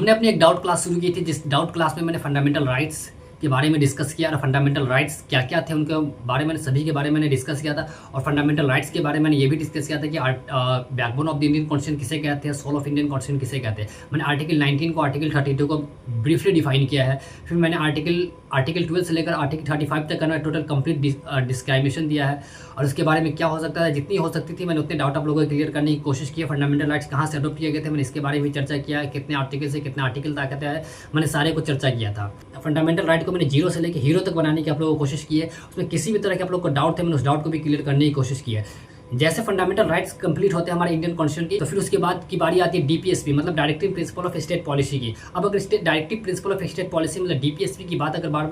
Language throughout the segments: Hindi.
हमने अपनी एक डाउट क्लास शुरू की थी, जिस डाउट क्लास में मैंने फंडामेंटल राइट्स के बारे में डिस्कस किया और फंडामेंटल राइट्स क्या क्या थे उनके बारे में सभी के बारे में मैंने डिस्कस किया था। और फंडामेंटल राइट्स के बारे में मैंने ये भी डिस्कस किया था कि backbone of the Indian constitution किसे कहते हैं, सोल ऑफ इंडियन कॉन्स्टिट्यूशन किसे कहते हैं। मैंने आर्टिकल 19 को आर्टिकल 32 को ब्रीफली डिफाइन किया है। फिर मैंने आर्टिकल 12 से लेकर आर्टिकल 35 तक का टोटल कंप्लीट डिस्क्राइबेशन दिया है और उसके बारे में क्या हो सकता है, जितनी हो सकती थी मैंने उतने डाउट आप लोगों को क्लियर करने की कोशिश की है। फंडामेंटल राइट्स कहाँ से अडोप्ट किए गए थे मैंने इसके बारे में भी चर्चा किया है, कितने आर्टिकल से कितना आर्टिकल तक आता है मैंने सारे को चर्चा किया था। फंडामेंटल राइट को मैंने जीरो से लेकर हीरो तक बनाने की आप लोगों को कोशिश की है। उसमें किसी भी तरह के आप लोग को डाउट थे मैंने उस डाउट को भी क्लियर करने की कोशिश की है। जैसे फंडामेंटल राइट्स कंप्लीट होते हैं हमारे इंडियन कॉन्स्टिट्यूशन की, तो फिर उसके बाद की बारी आती है डीपीएसपी मतलब directive principle of state policy की। अब अगर directive principle of state policy मतलब डीपीएसपी की बात अगर बार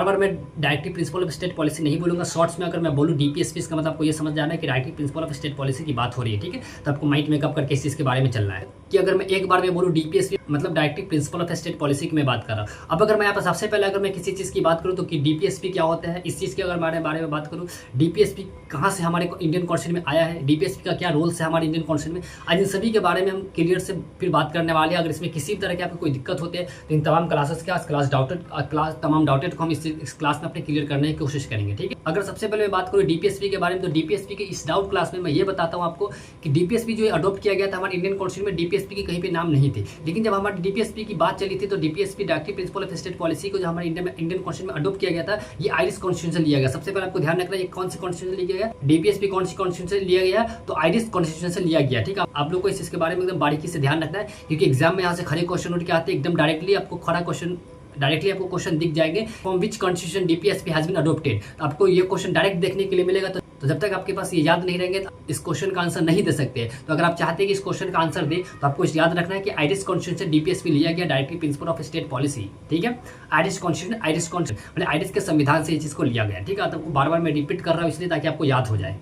बार मैं directive principle of state policy नहीं बोलूंगा। शॉर्ट्स में अगर मैं बोलूँ डीपीएसपी, इसका मतलब आपको ये समझ जाना है कि directive principle of state policy की बात हो रही है, ठीक है। तो आपको माइंड मेकअप करके इस चीज़ के बारे में चलना है कि अगर मैं एक बार में बोलूँ डीपीएसपी मतलब directive principle of state policy की मैं बात कर रहा हूँ। अब अगर मैं यहाँ पर सबसे पहले अगर मैं किसी चीज़ की बात करूँ तो कि डीपीएसपी क्या होता है, इस चीज़ के अगर बारे में बात करूँ, डीपीएसपी कहाँ से हमारे इंडियन कॉन्स्टिट्यूशन में आया है, डीपीएसपी का क्या रोल्स है हमारे इंडियन कॉन्स्टिट्यूशन में, आज इन सभी के बारे में हम क्लियर से फिर बात करने वाले हैं। अगर इसमें किसी भी तरह की आपको कोई दिक्कत होती है तो इन तमाम क्लासेस के तमाम डाउटेड को हम इस क्लास में अपने क्लियर करने की कोशिश करेंगे, ठीक है। अगर सबसे पहले मैं बात करूँ डीपीएसपी के बारे में, तो डीपीएसपी के इस डाउट क्लास में मैं ये बताता हूँ आपको कि डीपीएसपी जो अडॉप्ट किया गया था हमारे इंडियन कॉन्स्टिट्यूशन में, डीपीएसपी की कहीं पे नाम नहीं थी, लेकिन जब हमारी डीपीएसपी की बात चली थी तो DPSP directive principle of state policy को जो हमारे इंडियन कॉन्स्टिट्यूशन में अडॉप्ट किया गया था, ये आयरिश कॉन्स्टिट्यूशन लिया गया। सबसे पहले आपको ध्यान रखना है ये कौन सी कॉन्स्टिट्यूशन लिया गया, डीपीएसपी कौन सी कॉन्स्टिट्यूशन लिया गया, तो आयरिश कॉन्स्टिट्यूशन से लिया गया, ठीक है। आप लोग को इस चीज के बारे में एकदम बारीकी से ध्यान रखना है, क्योंकि एग्जाम में यहाँ से खड़े क्वेश्चन उठ के आते हैं, एकदम डायरेक्टली आपको आपको क्वेश्चन दिख जाएंगे, from which constitution DPSP has been adopted. आपको ये क्वेश्चन डायरेक्ट देखने के लिए मिलेगा। तो जब तक आपके पास ये याद नहीं रहेंगे तो इस क्वेश्चन का आंसर नहीं दे सकते। तो अगर आप चाहते हैं कि इस क्वेश्चन का आंसर दे तो आपको याद रखना है कि आयरिश कॉन्स्टिट्यूशन से डीपीएसपी लिया गया, directive principle of state policy, ठीक है। आयरिश कॉन्स्टिट्यूशन मतलब आयरिश के संविधान से ये चीज़ को लिया गया, ठीक है। आपको बार बार मैं रिपीट कर रहा हूँ इसलिए ताकि आपको याद हो जाए,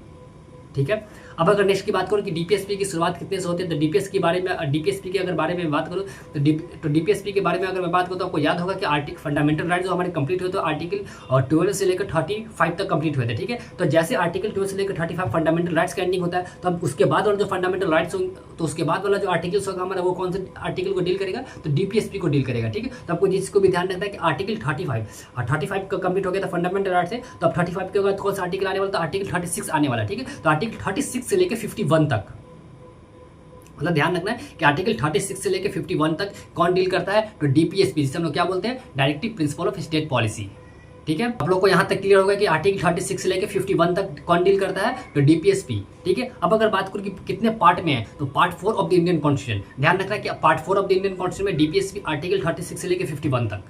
ठीक है। अब अगर नेक्स्ट की बात करूँ कि डीपीएसपी की शुरुआत कितने से होती है, तो डीपीएसपी के अगर बारे में बात करूँ तो डीपीएसपी के बारे में अगर मैं बात करूँ तो आपको याद होगा कि आर्टिकल फंडामेंटल राइट जो हमारे कंप्लीट हुए तो आर्टिकल 12 से लेकर 35 तक कंप्लीट हुए थे, ठीक है। तो जैसे आर्टिकल 12 से लेकर 35 फंडामेंटल राइट्स का एंडिंग होता है, तो अब उसके बाद वाला जो फंडामेंटल राइट्स तो उसके बाद वाला जो आर्टिकल्स होगा हमारा वो कौन से आर्टिकल को डील करेगा, तो डीपीएसपी को डील करेगा, ठीक है। तो आपको जिसको भी ध्यान रखना है कि आर्टिकल 35 का कंप्लीट हो गया था फंडामेंटल राइट से, तो अब 35 के बाद कौन सा आर्टिकल आने वाला, तो आर्टिकल 36 आने वाला, ठीक है। तो आर्टिकल 36 से लेकर 51 तक, मतलब ध्यान रखना है कि आर्टिकल 36 से लेकर 51 तक कौन डील करता है, तो डीपीएसपी, जिसे हम लोग क्या बोलते हैं, directive principle of state policy, ठीक है। आप लोग को यहां तक क्लियर होगा कि आर्टिकल 36 से लेकर 51 तक कौन डील करता है, तो डीपीएसपी, ठीक है। अब अगर बात करूं कि कितने पार्ट में है, तो part 4 of the Indian constitution, ध्यान रखना है कि part 4 of the Indian constitution में डीपीएसपी आर्टिकल 36 से लेकर 51 तक,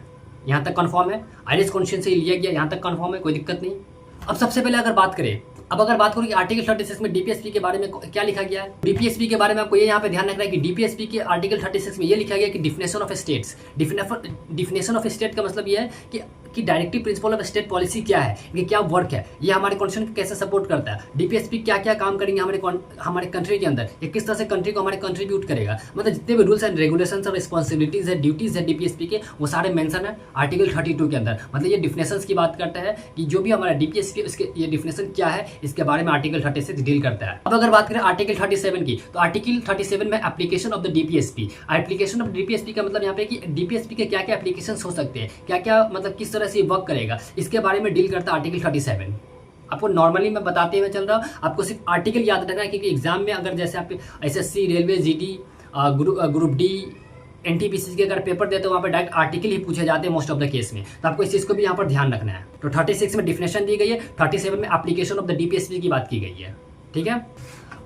यहां तक कंफर्म है। आयरिश कॉन्स्टिट्यूशन से लिया गया, यहां तक कंफर्म है, कोई दिक्कत नहीं। अब सबसे पहले अगर बात करूँ कि आर्टिकल 36 में डीपीएसपी के बारे में क्या लिखा गया है, डीपीएसपी के बारे में आपको ये यहाँ पे ध्यान रखना है कि डीपीएसपी के आर्टिकल 36 में ये लिखा गया कि definition of states, definition of state का मतलब ये है कि directive principle of state policy क्या है, ये क्या वर्क है, ये हमारे कॉन्स्टिट्यूशन को कैसे सपोर्ट करता है, डीपीएसपी क्या क्या काम करेंगे हमारे कंट्री के अंदर, ये किस तरह से कंट्री को हमारे कंट्रीब्यूट करेगा, मतलब जितने भी रूल्स एंड रेगुलेशंस और रिस्पॉन्सिबिलिटीज है, ड्यूटीज है डीपीएसपी के, वो सारे मेंशन है आर्टिकल 32 के अंदर। मतलब ये डिफिनेशंस की बात करता है कि जो भी हमारा डीपीएसपी उसके ये डिफिनेशन क्या है, इसके बारे में आर्टिकल 36 डील करता है। अब अगर बात करें आर्टिकल 37 की, तो आर्टिकल 37 में application of the DPSP, application of DPSP का मतलब यहाँ पे कि डीपीएसपी के क्या क्या एप्लीकेशन हो सकते हैं, क्या क्या मतलब किस तरह से वर्क करेगा, इसके बारे में डील करता है आर्टिकल 37। आपको नॉर्मली मैं बताते हुए चल रहा हूँ, आपको सिर्फ आर्टिकल याद रखना है, क्योंकि एग्जाम में अगर जैसे आप SSC, railway, GD, group D, NTPC के अगर पेपर देते हो वहाँ पर डायरेक्ट आर्टिकल ही पूछे जाते हैं मोस्ट ऑफ द केस में, तो आपको इस चीज़ को भी यहाँ पर ध्यान रखना है। तो 36 में डिफिनेशन दी गई है, 37 में एप्लीकेशन ऑफ द डीपीएसपी की बात की गई है, ठीक है।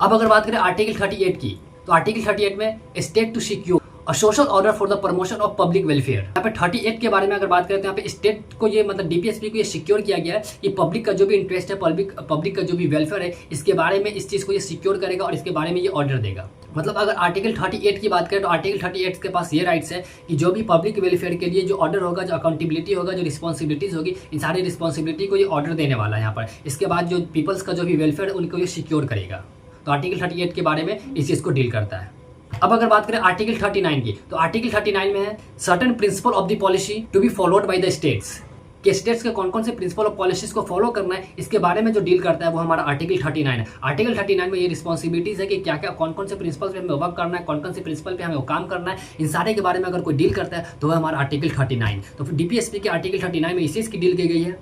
अब अगर बात करें आर्टिकल 38 की, तो आर्टिकल 38 में स्टेट टू सिक्योर और social order for the promotion of public welfare, यहाँ पे 38 के बारे में अगर बात करें तो यहाँ पे स्टेट को ये मतलब डीपीएसपी को ये सिक्योर किया गया है कि पब्लिक का जो भी इंटरेस्ट है, पब्लिक का जो भी वेलफेयर है, इसके बारे में इस चीज़ को ये सिक्योर करेगा और इसके बारे में ये ऑर्डर देगा। मतलब अगर आर्टिकल 38 की बात करें तो आर्टिकल 38 के पास ये राइट्स है कि जो भी पब्लिक वेलफेयर के लिए जो ऑर्डर होगा, जो अकाउंटेबिलिटी होगा, जो रिस्पॉन्सिबिलिटीज होगी, इन सारी रिस्पॉन्सिबिलिटी को ये ऑर्डर देने वाला है यहाँ पर। इसके बाद जो पीपल्स का जो भी वेलफेयर है उनको ये सिक्योर करेगा। तो आर्टिकल 38 के बारे में इस चीज़ को डील करता है। अब अगर बात करें आर्टिकल 39 की, तो आर्टिकल 39 में है certain principle of the policy to be followed by the states, कि स्टेट्स के कौन कौन से प्रिंसिपल और पॉलिसीज को फॉलो करना है, इसके बारे में जो डील करता है वो हमारा आर्टिकल 39 है। आर्टिकल 39 में ये रिस्पॉन्सिबिलिटीज है कि क्या क्या कौन कौन से प्रिंसिपल पे हमें वर्क करना है, कौन कौन से प्रिंसिपल पे हमें काम करना है, इन सारे के बारे में अगर कोई डील करता है तो वह हमारा आर्टिकल 39। तो फिर डीपीएसपी के आर्टिकल 39 में इस चीज़ की डील की गई है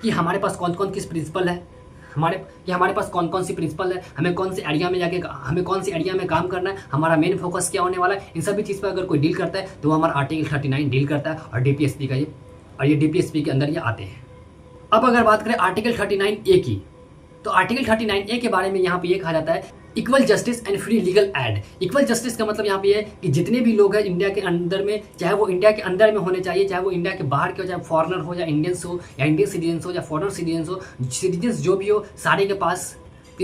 कि हमारे पास कौन कौन किस प्रिंसिपल है, हमारे पास कौन कौन सी प्रिंसिपल है, हमें कौन से एरिया में जाके हमें कौन सी एरिया में काम करना है, हमारा मेन फोकस क्या होने वाला है, इन सभी चीज़ पर अगर कोई डील करता है तो वो हमारा आर्टिकल 39 डील करता है और डीपीएसपी का ये डीपीएसपी के अंदर ये आते हैं। अब अगर बात करें आर्टिकल 39A की, तो आर्टिकल 39A के बारे में यहाँ पे ये कहा जाता है equal justice and free legal aid. Equal justice का मतलब यहाँ पे है कि जितने भी लोग हैं इंडिया के अंदर में, चाहे वो इंडिया के अंदर में होने चाहिए, चाहे वो इंडिया के बाहर के हो, चाहे फॉरनर हो या इंडियंस हो या इंडियन सिटीजन्स हो या फॉरनर सिटीजन्स हो, सिटीजन्स जो भी हो, सारे के पास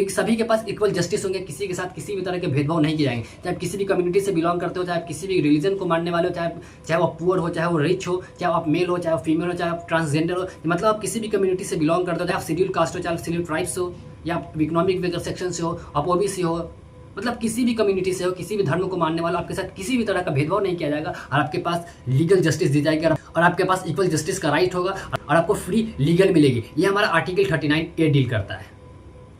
सभी के पास इक्वल जस्टिस होंगे। किसी के साथ किसी भी तरह के भेदभाव नहीं किए जाएंगे, चाहे आप किसी भी कम्युनिटी से बिलोंग करते हो, चाहे आप किसी भी रिलीजन को मानने वाले हो, चाहे वो पुअर हो, चाहे वो रिच हो, चाहे आप मेल हो, चाहे आप फीमेल हो, चाहे आप ट्रांसजेंडर हो, मतलब आप किसी भी कम्युनिटी से बिलोंग करते हो, चाहे आप शेड्यूल कास्ट हो, चाहे आप शेड्यूल ट्राइब्स हो, या आप इकोनॉमिक वेकर सेक्शन से हो, आप ओबीसी हो, मतलब किसी भी कम्युनिटी से हो, किसी भी धर्म को मानने वाला, आपके साथ किसी भी तरह का भेदभाव नहीं किया जाएगा और आपके पास लीगल जस्टिस दी जाएगी और आपके पास इक्वल जस्टिस का राइट होगा और आपको फ्री लीगल मिलेगी। ये हमारा आर्टिकल 39A डील करता है।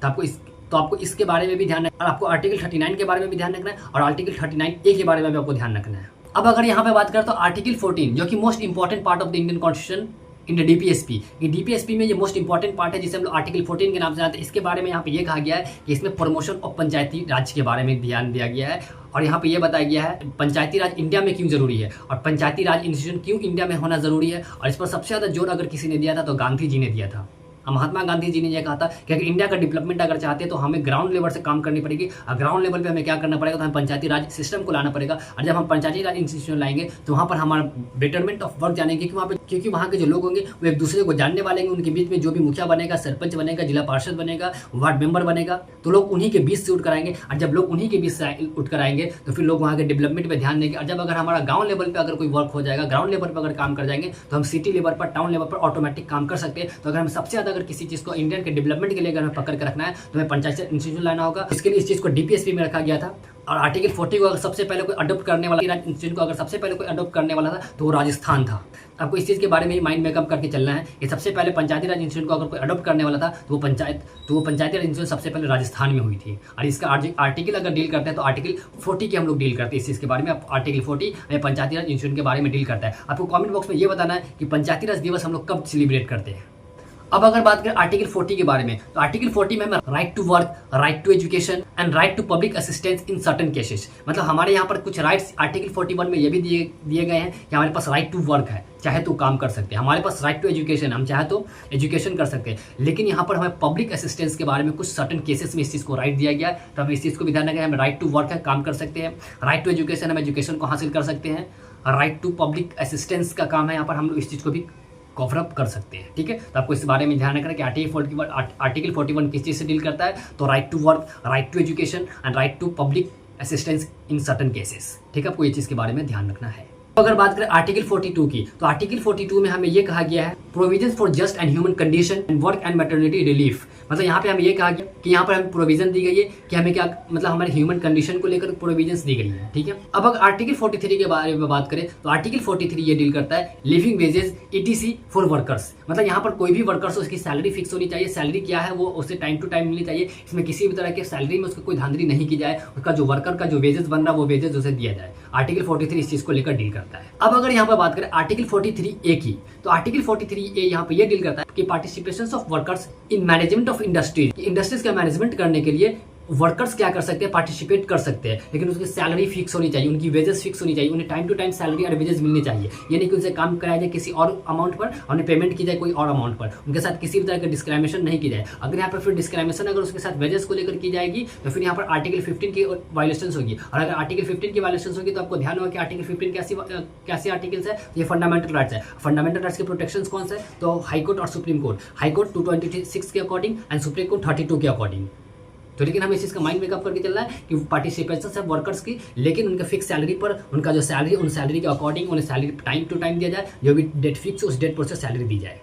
तो आपको इसके बारे में भी ध्यान रखना और आपको आर्टिकल 39 के बारे में भी ध्यान रखना है और आर्टिकल 39A के बारे में भी आपको ध्यान रखना है। अब अगर यहाँ पे बात करें तो आर्टिकल 14 जो कि most important part of the Indian constitution in the DPSP, ये डीपीएसपी में ये मोस्ट इंपॉर्टेंट पार्ट है जिसे हम लोग आर्टिकल 14 के नाम से जानते हैं। इसके बारे में यहाँ पे ये कहा गया है कि इसमें प्रमोशन ऑफ पंचायती राज के बारे में ध्यान दिया गया है और यहाँ पे ये बताया गया है पंचायती राज इंडिया में क्यों जरूरी है और पंचायती राज इंस्टीट्यूशन क्यों इंडिया में होना जरूरी है। और इस पर सबसे ज़्यादा जोर अगर किसी ने दिया था तो गांधी जी ने दिया था। महात्मा गांधी जी ने यह कहा था कि अगर इंडिया का डेवलपमेंट अगर चाहते हैं तो हमें ग्राउंड लेवल से काम करनी पड़ेगी और ग्राउंड लेवल पे हमें क्या करना पड़ेगा, तो हमें पंचायती राज सिस्टम को लाना पड़ेगा। और जब हम पंचायती राज इंस्टीट्यूशन लाएंगे तो वहाँ पर हमारा बेटरमेंट ऑफ वर्क जानेंगे क्योंकि वहाँ के जो लोग होंगे वो एक दूसरे को जानने वाले हैं। उनके बीच में जो भी मुखिया बनेगा, सरपंच बनेगा, जिला पार्षद बनेगा, वार्ड मेंबर बनेगा, तो लोग उन्हीं के बीच से उठ कर आएंगे और जब लोग उन्हीं के बीच से उठ कर आएंगे तो फिर लोग वहाँ के डेवलपमेंट पर ध्यान देंगे। और जब अगर हमारा गाँव लेवल पर अगर कोई वर्क हो जाएगा, ग्राउंड लेवल पर अगर काम कर जाएंगे तो हम सिटी लेवल पर, टाउन लेवल पर ऑटोमेटिक काम कर सकते हैं। तो अगर हम सबसे ज़्यादा अगर किसी चीज़ को इंडियन के डेवलपमेंट के लिए अगर हमें पकड़ के रखना है तो हमें पंचायत इंस्टीट्यूशन लाना होगा। इसके लिए इस चीज़ को डीपीएसपी में रखा गया था। और आर्टिकल 40 को अगर सबसे पहले कोई अडॉप्ट करने वाला, इंस्टीट्यूशन को अगर सबसे पहले कोई अडॉप्ट करने वाला था तो वो राजस्थान था। आपको इस चीज़ के बारे में ही माइंड मेकअप करके चलना है कि सबसे पहले पंचायती राज इंस्टीट्यूशन को अगर कोई अडॉप्ट करने वाला था तो वो पंचायती राज इंस्टीट्यूशन सबसे पहले राजस्थान में हुई थी। और इसका आर्टिकल अगर डील करते हैं तो आर्टिकल 40 के हम लोग डील करते हैं। इस चीज़ के बारे में आर्टिकल 40 पंचायती राज इंस्टीट्यूशन के बारे में डील करता है। आपको कॉमेंट बॉक्स में ये बताना है कि पंचायती राज दिवस हम लोग कब सेलिब्रेट करते हैं। अब अगर बात करें आर्टिकल 40 के बारे में तो आर्टिकल 40 में हमें right to work, right to education and right to public assistance in certain cases, मतलब हमारे यहाँ पर कुछ राइट्स आर्टिकल 41 में ये भी दिए गए हैं कि हमारे पास राइट टू वर्क है, चाहे तो काम कर सकते हैं। हमारे पास राइट टू एजुकेशन, हम चाहे तो एजुकेशन कर सकते हैं। लेकिन यहाँ पर हमें पब्लिक असिस्टेंस के बारे में कुछ सर्टेन केसेस में इस चीज़ को राइट दिया गया है। तो हमें इस चीज़ को भी ध्यान रखें, हमें राइट टू वर्क है, काम कर सकते हैं। राइट टू एजुकेशन, हम एजुकेशन को हासिल कर सकते हैं। राइट टू पब्लिक असिस्टेंस का काम है, यहाँ पर हम लोग इस चीज़ को भी कवर अप कर सकते हैं। ठीक है, तो आपको इस बारे में ध्यान रखना कि आर्टिकल 41 किस चीज़ से डील करता है, तो right to work, right to education and right to public assistance in certain cases. ठीक है, आपको ये चीज़ के बारे में ध्यान रखना है। तो अगर बात करें आर्टिकल 42 की, तो आर्टिकल 42 में हमें ये कहा गया है provisions for just and human condition and work and maternity relief, मतलब यहाँ पे हमें ये कहा गया कि यहाँ पर हमें प्रोविजन दी गई है कि हमें क्या, मतलब हमारे ह्यूमन कंडीशन को लेकर प्रोविजंस दी गई है। ठीक है, अब अगर आर्टिकल 43 के बारे में बात करें तो आर्टिकल 43 ये डील करता है living wages ETC for workers, मतलब यहाँ पर कोई भी वर्कर्स हो उसकी सैलरी फिक्स होनी चाहिए। सैलरी क्या है वो उसे टाइम टू टाइम मिलनी चाहिए। इसमें किसी भी तरह के सैलरी में उसको कोई धांधली नहीं की जाए। उसका जो वर्कर का जो वेजेस बन रहा है वो वेजेस उसे दिया जाए। आर्टिकल 43 इस चीज़ को लेकर डील करता है। अब अगर यहाँ पर बात करें आर्टिकल 43A की, तो आर्टिकल 43A यहाँ पे ये डील करता है कि participation of workers in management of industries का मैनेजमेंट करने के लिए वर्कर्स क्या कर सकते हैं, पार्टिसिपेट कर सकते हैं। लेकिन उसकी सैलरी फिक्स होनी चाहिए, उनकी वेजेस फिक्स होनी चाहिए, उन्हें टाइम टू टाइम सैलरी और वेजेस मिलनी चाहिए। ये नहीं कि उनसे काम कराया जाए किसी और अमाउंट पर, उन्हें पेमेंट की जाए कोई और अमाउंट पर। उनके साथ किसी भी तरह का डिस्क्रिमिनेशन नहीं की जाए। अगर यहाँ पर फिर डिस्क्रिमिनेशन अगर उसके साथ वेजेस को लेकर की जाएगी तो फिर यहाँ पर आर्टिकल 15 की वायलेशन होगी। और अगर आर्टिकल 15 की वायलेशन होगी तो आपको ध्यान होगा कि आर्टिकल 15 कैसे आर्टिकल्स है, ये फंडामेंटल राइट्स है। फंडामेंटल राइट्स के प्रोटेक्शन कौन से है, तो हाईकोर्ट और सुप्रीम कोर्ट। हाईकोर्ट 226 के अकॉर्डिंग एंड सुप्रीम कोर्ट 32 के अकॉर्डिंग। तो लेकिन हमें इस चीज़ का माइंड मेकअप करके चलना है कि पार्टिसिपेशन है वर्कर्स की, लेकिन उनके फिक्स सैलरी पर, उनका जो सैलरी उन सैलरी के अकॉर्डिंग उन्हें सैलरी टाइम टू टाइम दिया जाए। जो भी डेट फिक्स उस डेट पर से सैलरी दी जाए।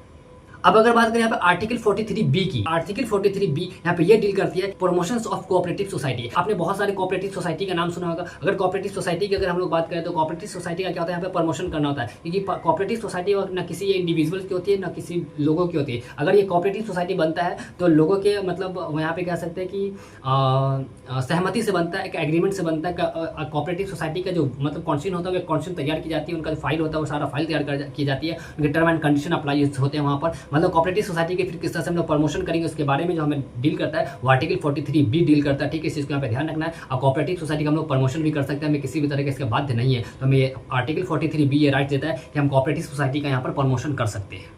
अब अगर बात करें यहाँ पे आर्टिकल 43B की, आर्टिकल 43B यहाँ पे ये डील करती है प्रमोशंस ऑफ कोऑपरेटिव सोसाइटी। आपने बहुत सारे कोऑपरेटिव सोसाइटी का नाम सुना होगा। अगर कोऑपरेटिव सोसाइटी की अगर हम लोग बात करें तो कोऑपरेटिव सोसाइटी का क्या होता है, यहाँ पे प्रमोशन करना होता है, क्योंकि कोऑपरेटिव सोसाइटी न किसी इंडिविजुअल की होती है न किसी लोगों की होती है। अगर ये कोऑपरेटिव सोसाइटी बनता है तो लोगों के मतलब यहाँ पे कह सकते हैं कि सहमति से बनता है, एक एग्रीमेंट से बनता है। कोऑपरेटिव सोसाइटी का जो मतलब कॉन्स्टिट्यूशन होता है, कॉन्स्टिट्यूशन तैयार की जाती है, उनका जो फाइल होता है वो सारा फाइल तैयार की जाती है, उनके टर्म एंड कंडीशन अप्लाई होते हैं वहाँ पर। मतलब कोऑपरेटिव सोसाइटी के फिर किस तरह से हम लोग प्रमोशन करेंगे उसके बारे में जो हमें डील करता है वो आर्टिकल 43B डील करता है। ठीक है, इस चीज़ को यहाँ पे ध्यान रखना है। और कोऑपरेटिव सोसाइटी का हम लोग प्रमोशन भी कर सकते हैं, हमें किसी भी तरह के इसके बाध्य नहीं है। तो हमें आर्टिकल 43B ये राइट देता है कि हम कोऑपरेटिव सोसाइटी का यहाँ पर प्रमोशन कर सकते हैं।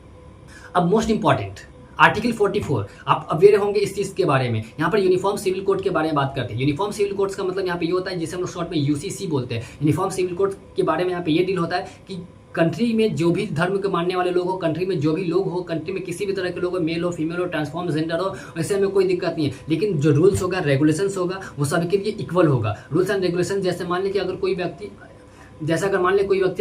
अब मोस्ट इंपॉर्टेंट आर्टिकल 44, आप अवेयर होंगे इस चीज़ के बारे में। यहाँ पर यूनिफॉर्म सिविल कोड के बारे में बात करते हैं। यूनिफॉर्म सिविल कोड्स का मतलब यहाँ पे ये होता है जिसे हम लोग शॉर्ट में यूसीसी बोलते हैं। यूनिफॉर्म सिविल कोड के बारे में यहाँ पे ये डील होता है कि कंट्री में जो भी धर्म के मानने वाले लोग हो, कंट्री में जो भी लोग हो, कंट्री में किसी भी तरह के लोग हो, मेल हो, फीमेल हो, ट्रांसफॉर्म जेंडर हो, वैसे हमें कोई दिक्कत नहीं है। लेकिन जो रूल्स होगा, रेगुलेशंस होगा, वो सबके लिए इक्वल होगा। रूल्स एंड रेगुलेशन जैसे मान लें कि अगर कोई व्यक्ति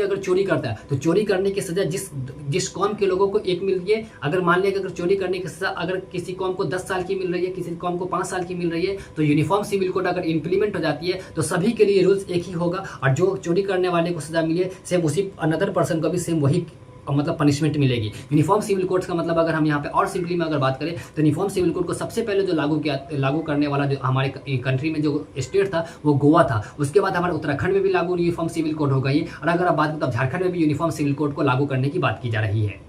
अगर चोरी करता है तो चोरी करने की सजा जिस कौम के लोगों को एक मिल रही है, अगर मान लिया कि अगर चोरी करने की सजा अगर किसी कौम को 10 साल की मिल रही है, किसी कौम को 5 साल की मिल रही है, तो यूनिफॉर्म सिविल कोड अगर इंप्लीमेंट हो जाती है तो सभी के लिए रूल्स एक ही होगा। और जो चोरी करने वाले को सजा मिली है सेम उसी अनदर पर्सन को भी सेम वही मतलब पनिशमेंट मिलेगी। यूनिफॉर्म सिविल कोड्स का मतलब अगर हम यहाँ पे और सिंपली में अगर बात करें तो यूनिफॉर्म सिविल कोड को सबसे पहले जो लागू करने वाला जो हमारे कंट्री में जो स्टेट था वो गोवा था। उसके बाद हमारे उत्तराखंड में भी लागू यूनिफॉर्म सिविल कोड हो गई। और अगर आप बात करें तो झारखंड में भी यूनिफॉर्म सिविल कोड को लागू करने की बात की जा रही है।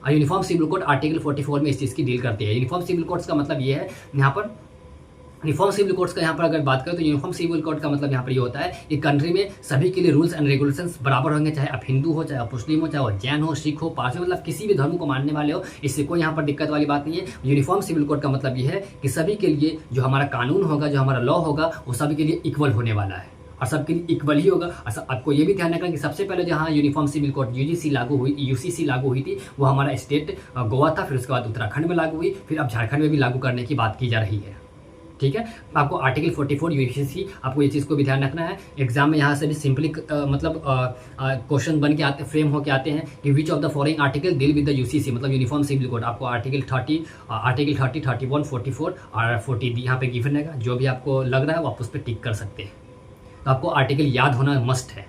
यूनिफॉर्म सिविल कोड आर्टिकल 44 में इस चीज़ की डील करती है। यूनिफॉर्म सिविल कोड्स का मतलब ये है यहाँ पर यूनिफॉर्म सिविल कोड्स का यहाँ पर अगर बात करें तो यूनिफॉर्म सिविल कोड का मतलब यहाँ पर ये होता है कि कंट्री में सभी के लिए रूल्स एंड रेगुलेशंस बराबर होंगे, चाहे आप हिंदू हो, चाहे आप मुस्लिम हो, चाहे वो जैन हो, सिख हो, पारसी, मतलब किसी भी धर्म को मानने वाले हो, इससे कोई यहाँ पर दिक्कत वाली बात नहीं है। यूनिफॉर्म सिविल कोड का मतलब ये है कि सभी के लिए जो हमारा कानून होगा, जो हमारा लॉ होगा, वो सभी के लिए इक्वल होने वाला है और सबके लिए इक्वल ही होगा। आपको ये भी ध्यान रखना कि सबसे पहले जहाँ यूनिफॉर्म सिविल कोड यूसीसी लागू हुई थी वो हमारा स्टेट गोवा था, फिर उसके बाद उत्तराखंड में लागू हुई, फिर अब झारखंड में भी लागू करने की बात की जा रही है। ठीक है, आपको आर्टिकल 44 यूसीसी आपको ये चीज़ को भी ध्यान रखना है। एग्जाम में यहाँ से भी सिंपली मतलब क्वेश्चन बन के आते, फ्रेम होके आते हैं कि which of the following article deal with the UCC, मतलब यूनिफॉर्म सिविल कोड। आपको आर्टिकल 30, 31, 44 और 40 यहाँ पे गिवन है। जो भी आपको लग रहा है वो आप उस पर टिक कर सकते हैं। तो आपको आर्टिकल याद होना मस्ट है।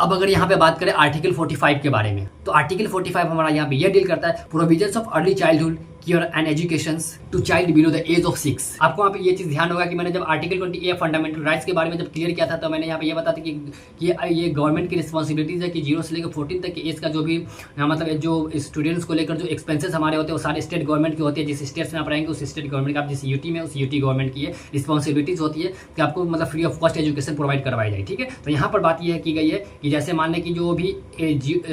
अब अगर यहाँ पे बात करें आर्टिकल 45 के बारे में, तो आर्टिकल 45 हमारा यहाँ पे यह डील करता है provisions of early childhood care and education to child below the age of 6। आपको यहाँ पे ये चीज़ ध्यान होगा कि मैंने जब आर्टिकल 20A फंडामेंटल राइट्स के बारे में जब क्लियर किया था तो मैंने यहाँ पे ये बताया था कि ये गवर्नमेंट की रिस्पॉन्सिबिलिटीज है कि 0 से लेकर 14 तक की एज का जो भी मतलब जो स्टूडेंट्स को लेकर जो एक्सपेंसेस हमारे होते हैं वो सारे स्टेट गवर्नमेंट की होती है। जिस स्टेट्स में आप रहेंगे उस स्टेट गवर्नमेंट का, आप जिस यूटी में उस यूटी गवर्नमेंट की रिस्पॉन्सिबिलिटीज होती है कि आपको मतलब free of cost education provide करवाई जाए। ठीक है, तो यहाँ पर बात यह की गई है कि जैसे मान लें कि जो भी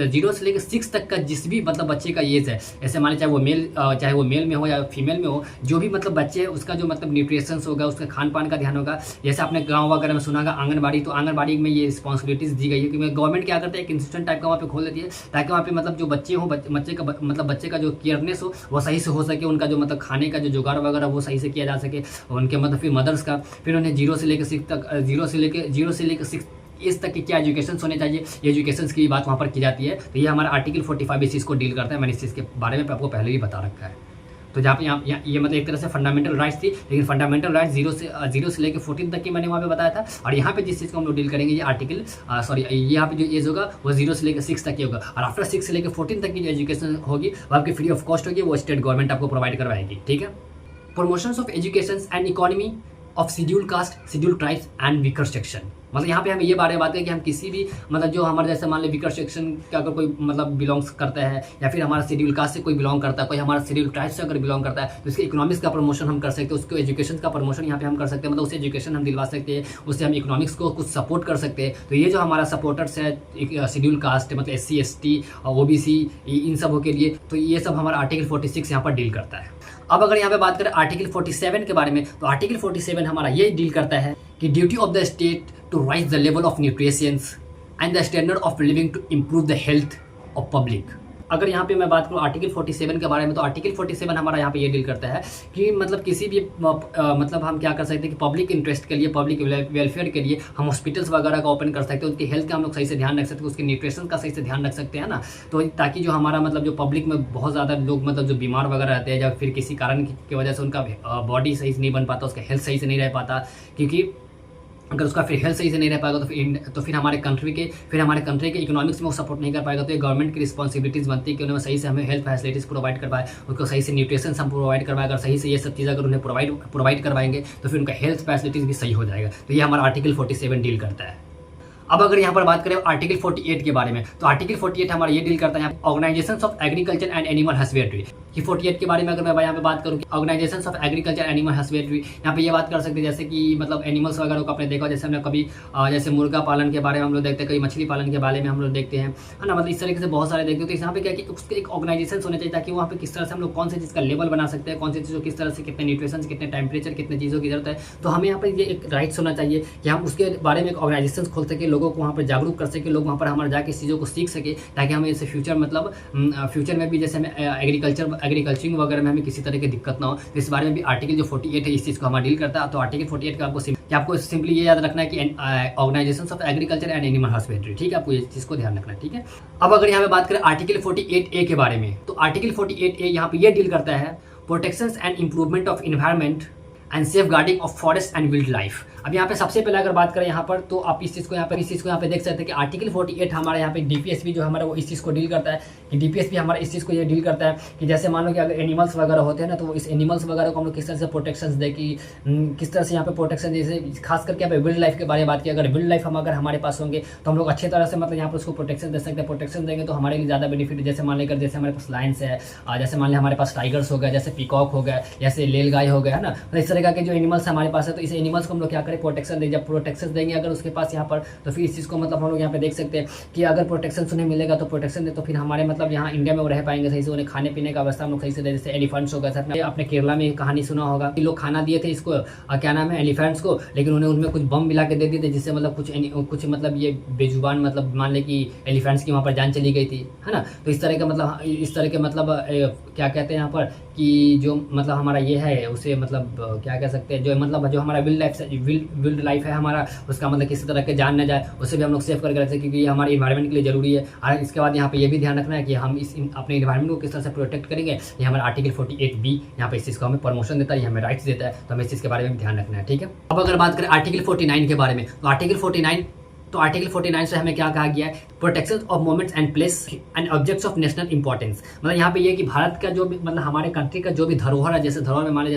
0 से लेकर 6 तक का जिस भी मतलब बच्चे का एज है, ऐसे मान लें चाहे वो मेल में हो या फीमेल में हो, जो भी मतलब बच्चे है उसका जो मतलब न्यूट्रिशंस होगा, उसका खान पान का ध्यान होगा। जैसे आपने गांव वगैरह में सुना होगा आंगनबाड़ी, तो आंगनबाड़ी में ये रिस्पॉन्सिबिलिटीज दी गई है कि गवर्नमेंट क्या करता है, एक इंस्टीट्यूशन टाइप का वहाँ पे खोल देती है ताकि वहाँ पे मतलब जो बच्चे हो, बच्चे का जो केयरनेस हो वो सही से हो सके, उनका जो मतलब खाने का जो जुगाड़ वगैरह वो सही से किया जा सके, उनके मतलब फिर मदर्स का, फिर उन्हें 0 से लेकर 6 इस तक की क्या एजुकेशन होने चाहिए, ये एजुकेशन की बात वहाँ पर की जाती है। तो ये हमारा आर्टिकल 45 इस चीज़ को डील करता है। मैंने इस चीज़ के बारे में आपको पहले ही बता रखा है। तो जहाँ पे यहाँ ये मतलब एक तरह से फंडामेंटल राइट्स थी, लेकिन फंडामेंटल राइट्स 0 से लेकर 14 तक की मैंने वहाँ पे बताया था। और यहाँ पे जिस चीज़ को हम लोग डील करेंगे ये आर्टिकल यहाँ पे जो एज होगा वो 0 से लेकर 6 तक की होगा। और आफ्टर 6 से लेकर 14 तक की जो एजुकेशन होगी वो आपकी फ्री ऑफ कॉस्ट होगी, वो स्टेट गवर्नमेंट आपको प्रोवाइड करवाएगी। ठीक है, promotions of education and economy of schedule caste, schedule tribes and weaker section. मतलब यहाँ पे हमें ये बारे में बात है कि हम किसी भी मतलब जो हमारे जैसे मान लीजिए वीकर सेक्शन का अगर कोई मतलब बिलोंग्स करता है, या फिर हमारा शेड्यूल कास्ट से कोई बिलोंग करता है, कोई हमारा शेड्यूल ट्राइब से अगर बिलोंग करता है, तो उसके इकोनॉमिक्स का प्रमोशन हम कर सकते हैं, उसको एजुकेशन का प्रमोशन यहाँ पे हम कर सकते हैं, मतलब उसे एजुकेशन हम दिलवा सकते हैं, उससे हम इकोनॉमिक्स को कुछ सपोर्ट कर सकते हैं। तो ये जो हमारा सपोर्टर्स है शेड्यूल कास्ट मतलब SC ST OBC इन सबों के लिए, तो ये सब हमारा आर्टिकल 46 यहाँ पर डील करता है। अब अगर यहाँ पे बात करें आर्टिकल 47 के बारे में, तो आर्टिकल 47 हमारा ये डील करता है कि duty of the state to raise the level of nutritions and the standard of living to improve the health of public. अगर यहाँ पे मैं बात करूँ आर्टिकल 47 के बारे में, तो आर्टिकल 47 हमारा यहाँ पे ये डील करता है कि मतलब किसी भी मतलब हम क्या कर सकते हैं कि पब्लिक इंटरेस्ट के लिए, पब्लिक वेलफेयर के लिए हम हॉस्पिटल्स वगैरह का ओपन कर सकते हैं, उसकी हेल्थ का हम लोग सही से ध्यान रख सकते हैं, उसके न्यूट्रिशन का सही से ध्यान रख सकते हैं ना। तो ताकि जो हमारा मतलब जो पब्लिक में बहुत ज़्यादा लोग मतलब जो बीमार वगैरह रहते हैं या फिर किसी कारण की वजह से उनका बॉडी सही से नहीं बन पाता, उसका हेल्थ सही से नहीं रह पाता, क्योंकि अगर उसका फिर हेल्थ सही से नहीं रह पाएगा तो फिर हमारे कंट्री के इकोनॉमिक्स में वो सपोर्ट नहीं कर पाएगा। तो ये गवर्नमेंट की रिस्पॉन्सिबिलिटीज़ बनती है कि उन्हें सही से हमें हेल्थ फैसिलिटीज़ प्रोवाइड करवाए, उनको सही से न्यूट्रिशन हम प्रोवाइड करवाए। अगर सही से ये सब चीज़ अगर उन्हें प्रोवाइड करवाएंगे तो फिर उनका हेल्थ फैसिलिटीज़ भी सही हो जाएगा। तो ये हमारा आर्टिकल 47 डील करता है। अब अगर यहाँ पर बात करें आर्टिकल 48 के बारे में, तो आर्टिकल 48 हमारा ये डील करता है organisations of agriculture and animal husbandry कि 48 के बारे में अगर मैं यहाँ पे बात करूँ कि organisations of agriculture animal husbandry, यहाँ पे ये बात कर सकते हैं जैसे कि मतलब एनिमल्स वगैरह को आपने देखा, जैसे हमने कभी जैसे मुर्गा पालन के बारे में हम लोग देखते हैं, कभी मछली पालन के बारे में हम लोग देखते हैं, है ना। मतलब इस तरीके से बहुत सारे देखते हैं। तो यहाँ पे क्या कि उसके एक ऑर्गेनाइजेशन होने चाहिए ताकि वहाँ पे किस तरह से हम लोग कौन सी चीज़ का लेवल बना सकते हैं, कौन सी चीज़ों किस तरह से कितने न्यूट्रिशन, कितने टेम्परेचर, कितने चीज़ों की जरूरत है। तो हमें यहाँ पर ये एक राइट्स होना चाहिए कि हम उसके बारे में एक ऑर्गेनाइजेशन खोल सके, लोगों को वहाँ पर जागरूक कर सके, लोग वहाँ पर हमारे जाके इस चीज़ों को सीख सके, ताकि हमें इससे फ्यूचर मतलब फ्यूचर में भी जैसे हमें एग्रीकल्चरिंग वगैरह में हमें किसी तरह की दिक्कत ना हो। तो इस बारे में भी आर्टिकल जो 48 है इस चीज़ को हमारा डील करता है। तो आर्टिकल 48 का आपको सिंपली ये याद रखना है कि organisations of agriculture and animal husbandry, ठीक है, आपको इस चीज़ को ध्यान रखना है, ठीक है। अब अगर यहाँ पे बात करें आर्टिकल 48A के बारे में, तो आर्टिकल 48A यहाँ पे ये डील करता है protection and improvement of environment and safeguarding of forest and wildlife. अब यहाँ पे सबसे पहले अगर बात करें यहाँ पर, तो आप इस चीज़ को यहाँ पे देख सकते हैं कि आर्टिकल 48 हमारा यहाँ पे डीपीएसपी जो हमारा वो इस चीज़ को डील करता है कि डीपीएसपी हमारा इस चीज़ को ये डील करता है कि जैसे मान लो कि अगर एनिमल्स वगैरह होते हैं ना, तो इस एनिमल्स वगैरह को हम लोग किस तरह से प्रोटेक्शन दे कि किस तरह से यहाँ पे प्रोटेक्शन, जैसे खास करके यहाँ पे विल्ड लाइफ के बारे में बात की, अगर विल्ड लाइफ अगर हमारे पास होंगे तो हम लोग अच्छी तरह से मतलब यहाँ पर उसको प्रोटेक्शन दे सकते हैं। प्रोटेक्शन देंगे तो हमारे लिए ज़्यादा बेनिफिट है। जैसे मान लेकर जैसे हमारे पास लायंस है, जैसे मान लें हमारे पास टाइगर्स हो गए, जैसे पीकॉक हो गए, जैसे लेल गाय हो गया, है ना। तो इस तरह के जो एनिमल्स हमारे पास है, तो इस एनिमल्स को हम लोग क्या करें, प्रोटेक्शन दें। जब प्रोटेक्शन देंगे अगर उसके पास यहाँ पर, तो फिर इस चीज़ को मतलब हम लोग यहाँ पे देख सकते हैं कि अगर प्रोटेक्शन उन्हें मिलेगा तो प्रोटेक्शन दे, तो फिर हमारे मतलब यहाँ इंडिया में वो रह पाएंगे सही से, उन्हें खाने पीने का व्यवस्था हम लोग सही से दे। जैसे एलिफेंट्स हो गए, अपने केरला में कहानी सुना होगा कि लोग खाना दिए थे इसको क्या नाम है एलिफेंट्स को, लेकिन उन्हें उनमें कुछ बम मिला के दे दिए थे, जिससे मतलब कुछ मतलब ये बेजुबान मतलब मान ले कि एलिफेंट्स की वहाँ पर जान चली गई थी, है ना। तो इस तरह के मतलब क्या कहते हैं यहाँ पर कि जो मतलब हमारा ये है उसे मतलब क्या कह सकते हैं, जो हमारा विल्ड लाइफ है हमारा, उसका मतलब किसी तरह के जान न जाए, उसे भी हम लोग सेव करके रख सकते, क्योंकि ये हमारे इन्वायरमेंट के लिए जरूरी है। और इसके बाद यहाँ पे ये भी ध्यान रखना है कि हम अपने इन्वायरमेंट को किस तरह से प्रोटेक्ट करेंगे। ये हमारा आर्टिकल 48B यहाँ पे इस चीज़ को हमें प्रमोशन देता है, ये हमें राइट्स देता है, तो हमें इस चीज़ के बारे में ध्यान रखना है, ठीक है। अब अगर बात करें आर्टिकल 49 के बारे में, तो आर्टिकल 49 से हमें क्या कहा गया है, protection of moments and place and objects of national importance. मतलब यहाँ पे ये कि भारत का जो भी मतलब हमारे कंट्री का जो भी धरोहर है, जैसे धरोहर में मान लें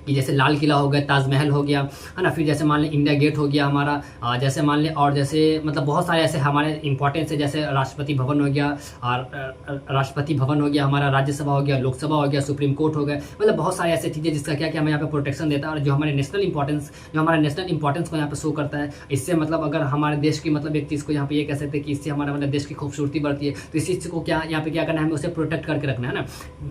जैसे लाल किला हो गया, ताजमहल हो गया, है ना, फिर जैसे मान लें इंडिया गेट हो गया हमारा, जैसे मान लें और जैसे मतलब बहुत सारे ऐसे हमारे इंपॉर्टेंस है, जैसे राष्ट्रपति भवन हो गया हमारा, राज्यसभा हो गया, लोकसभा हो गया, सुप्रीम कोर्ट हो गया, मतलब बहुत सारी ऐसी चीज़ें जिसका क्या हमें यहाँ पे प्रोटेक्शन देता है, और जो हमारे नेशनल इंपॉर्टेंस को यहाँ पे शो करता है। इससे मतलब अगर हमारे देश की मतलब एक चीज़ को यहाँ पे ये कह सकते हैं कि इससे हमारा मतलब देश की खूबसूरती बढ़ती है। तो इस चीज़ को यहाँ पे क्या करना है, हमें उसे प्रोटेक्ट करके रखना है ना,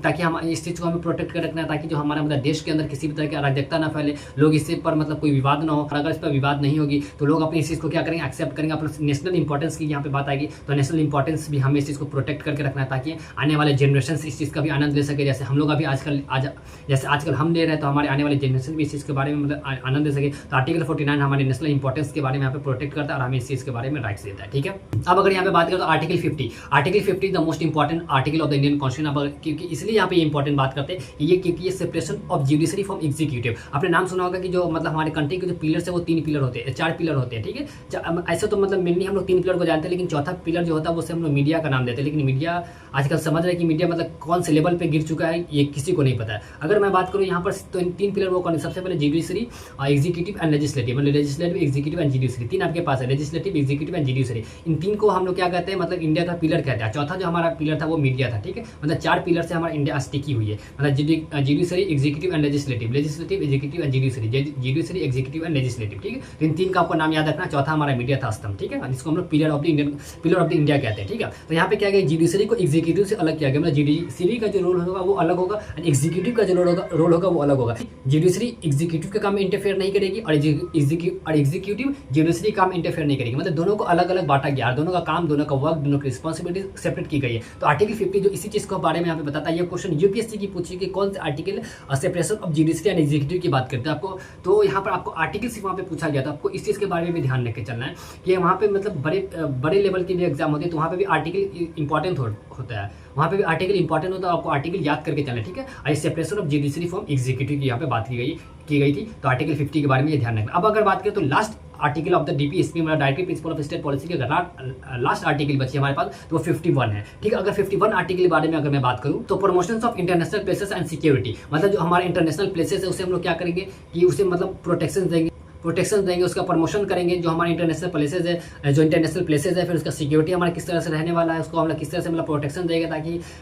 ताकि हम इस चीज़ को हमें प्रोटेक्ट कर रखना है, ताकि जो हमारा मतलब देश के अंदर किसी भी तरह की अराजकता ना फैले, लोग इससे पर मतलब कोई विवाद ना हो। अगर इस पर विवाद नहीं होगी तो लोग अपनी इस चीज़ को क्या करेंगे, एक्सेप्ट करेंगे। अपने नेशनल इंपॉर्टेंस की यहाँ पे बात आएगी, तो नेशनल इंपॉर्टेंस भी हमें इस चीज़ को प्रोटेक्ट करके रखना है, ताकि आने वाले जनरेशन इस चीज़ का भी आनंद ले सके। जैसे हम लोग अभी आजकल हम ले रहे हैं, तो हमारे आने वाले जनरेशन भी इस चीज़ के बारे में मतलब आनंद ले सके। तो आर्टिकल 49 हमारे नेशनल इंपॉर्टेंस के बारे में यहाँ पे प्रोटेक्ट करता है और हमें इस चीज़ के बारे में राइट्स देता है, ठीक है। अब अगर यहाँ पे बात करें तो article 50 the most important article of the Indian constitution. क्योंकि इसलिए यहाँ पे इंपॉर्टेंट बात करते हैं क्योंकि ये separation of judiciary from executive. आपने नाम सुना होगा कि जो मतलब हमारे कंट्री के जो पिलर्स है वो 3 पिलर होते हैं, 4 पिलर होते हैं, ठीक है। ऐसे तो मतलब मेनली हम लोग 3 पिलर को जानते हैं, लेकिन चौथा पिलर जो होता है उससे हम लोग मीडिया का नाम देते हैं। लेकिन मीडिया आजकल समझ रहे हैं कि मीडिया मतलब कौन से लेवल पे गिर चुका है ये किसी को नहीं पता है। अगर मैं बात करूँ यहाँ पर तो 3 पिलर वो कौन है, सबसे पहले जुडिशरी, एग्जीक्यूटिव एंड लेजिस्लेटिव। मतलब लेजिस्लेटिव, एग्जीक्यूटिव एंड जुडिशरी, 3 आपके पास है, लेजिस्लेटिव, एग्जीक्यूटिव एंड जुडिशरी। इन 3 को हम लोग क्या कहते हैं, मतलब इंडिया का पिलर कहते हैं। चौथा जो हमारा पिलर था वो मीडिया था, ठीक है। मतलब 4 पिलर से हमारा इंडिया टिकी हुई है, मतलब judiciary, executive and legislative, executive and judiciary, executive and legislative, ठीक है। तो इन 3 का आपको नाम याद रखना। चौथा हमारा मीडिया था स्तंभ, ठीक है, जिसको हम लोग पिलर ऑफ द इंडिया कहते हैं, ठीक है। तो यहाँ पे क्या गया, जुडिशरी को एग्जीक्यूटिव से अलग किया गया, मतलब जुडिशरी का जो रोल होगा वो अलग होगा, एग्जीक्यूटिव का जो रोल होगा वो अलग होगा। जुडिशरी एग्जीक्यूटिव के काम में इंटरफेयर नहीं करेगी और एग्जीक्यूटिव जुडिशरी काम में इंटरफेयर नहीं करेगी। करेगी, मतलब दोनों को अलग अलग बांटा गया, दोनों का काम, दोनों का वर्क, दोनों की रिस्पॉन्सिबिलिटी सेपरेट की गई है। तो आर्टिकल 50 जो इसी चीज़ को बारे में यहाँ पे बताता है। ये क्वेश्चन यूपीएससी की पूछी कि कौन से article separation of judiciary and executive की बात करते हैं आपको, तो यहाँ पर आपको आर्टिकल सिर्फ वहाँ पे पूछा गया, तो आपको इस चीज़ के बारे में भी ध्यान रख के चलना है कि वहाँ पे मतलब बड़े लेवल के भी एग्जाम होते हैं, तो वहाँ पे भी आर्टिकल इंपॉर्टेंट होता है, वहाँ पे भी आर्टिकल इंपॉर्टेंट होता है, आपको आर्टिकल याद करके चलना है, ठीक है। और separation of judiciary from executive की यहाँ पे बात की गई थी, तो आर्टिकल 50 के बारे में ये ध्यान रखना। अब अगर बात करें तो last article of the DPSP मतलब directive principle of state policy के लास्ट आर्टिकल बची हमारे पास, तो वो 51 है, ठीक है। अगर 51 आर्टिकल के बारे में अगर मैं बात करूं तो promotions of international places and security, मतलब जो हमारे इंटरनेशनल प्लेसेस है उसे हम लोग क्या करेंगे कि उसे मतलब प्रोटेक्शन देंगे, उसका प्रमोशन करेंगे। जो हमारे इंटरनेशनल प्लेसेस है, फिर उसका सिक्योरिटी हमारा किस तरह से रहने वाला है, उसको हम लोग किस तरह से मतलब प्रोटेक्शन देंगे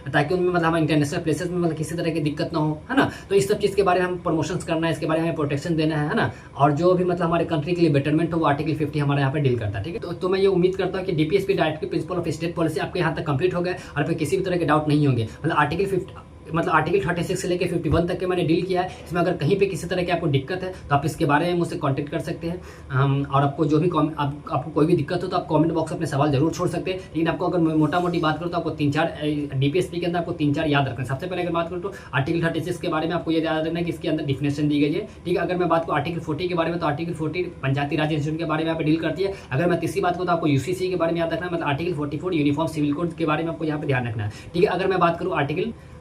ताकि उनमें मतलब हमारे इंटरनेशनल प्लेसेस में मतलब किसी तरह की दिक्कत ना हो, है ना। तो इस सब चीज़ के बारे में हम प्रमोशंस करना है, इसके बारे में हमें प्रोटेक्शन देना है ना। और जो भी मतलब हमारे कंट्री के लिए बेटरमेंट हो वो आर्टिकल 50 हमारे यहाँ पे डील करता है, ठीक है। तो मैं ये उम्मीद करता हूँ कि DPSP directive principle of state policy आपके यहाँ तक कंप्लीट हो गया और फिर किसी भी तरह के डाउट नहीं होंगे। मतलब आर्टिकल 36 से लेकर 51 तक के मैंने डील किया है। इसमें अगर कहीं पे किसी तरह की आपको दिक्कत है तो आप इसके बारे में मुझसे कांटेक्ट कर सकते हैं। और आपको जो भी आपको कोई भी दिक्कत हो तो आप कमेंट बॉक्स में अपने सवाल जरूर छोड़ सकते हैं। लेकिन आपको अगर मोटा मोटी बात करूँ तो आपको 3-4 डीपीएसपी के अंदर आपको 3-4 याद रखना है। सबसे पहले अगर बात करूँ तो आर्टिकल 36 के बारे में आपको ये याद रखना है कि इसके अंदर डिफिनेशन दी गई है, ठीक है। अगर मैं बात करूँ आर्टिकल 40 के बारे में तो आर्टिकल 40 पंचायती राज इंस्टीट्यूट के बारे में यहाँ पे डील करती है। अगर मैं तीसरी बात करूँ तो आपको यूसीसी के बारे में याद रखना है, मतलब आर्टिकल 44 यूनिफॉर्म सिविल कोड के बारे में आपको यहाँ पे ध्यान रखना है, ठीक है। अगर मैं बात करूँ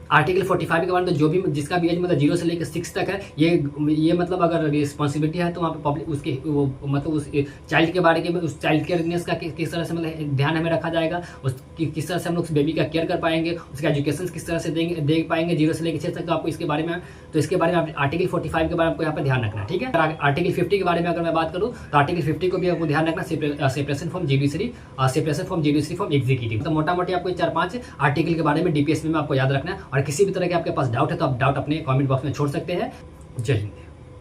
आर्टिकल 45 के बारे में, तो जो भी जिसका भी एज मतलब 0 से लेकर 6 तक है, ये मतलब अगर रिस्पॉन्सिबिलिटी है तो वहाँ पे पब्लिक उसके वो मतलब उस चाइल्ड के बारे में, उस चाइल्ड केयरनेस का किस तरह से मतलब ध्यान हमें रखा जाएगा, किस तरह से हम लोग उस बेबी का केयर कर पाएंगे, उसका एजुकेशन किस तरह से दे पाएंगे 0 से लेकर 6 तक। तो आपको इसके बारे में आर्टिकल 45 के बारे में आपको यहाँ पर ध्यान रखना है, ठीक है। आर्टिकल 50 के बारे में अगर मैं बात करूँ तो आर्टिकल 50 को भी आपको ध्यान रखना, separation from judiciary from executive. तो मोटा मोटी आपको 4-5 आर्टिकल के बारे में डीपीएसपी में आपको याद रखना है। और किसी भी तरह के आपके पास डाउट है तो आप डाउट अपने कमेंट बॉक्स में छोड़ सकते हैं। जय हिंद।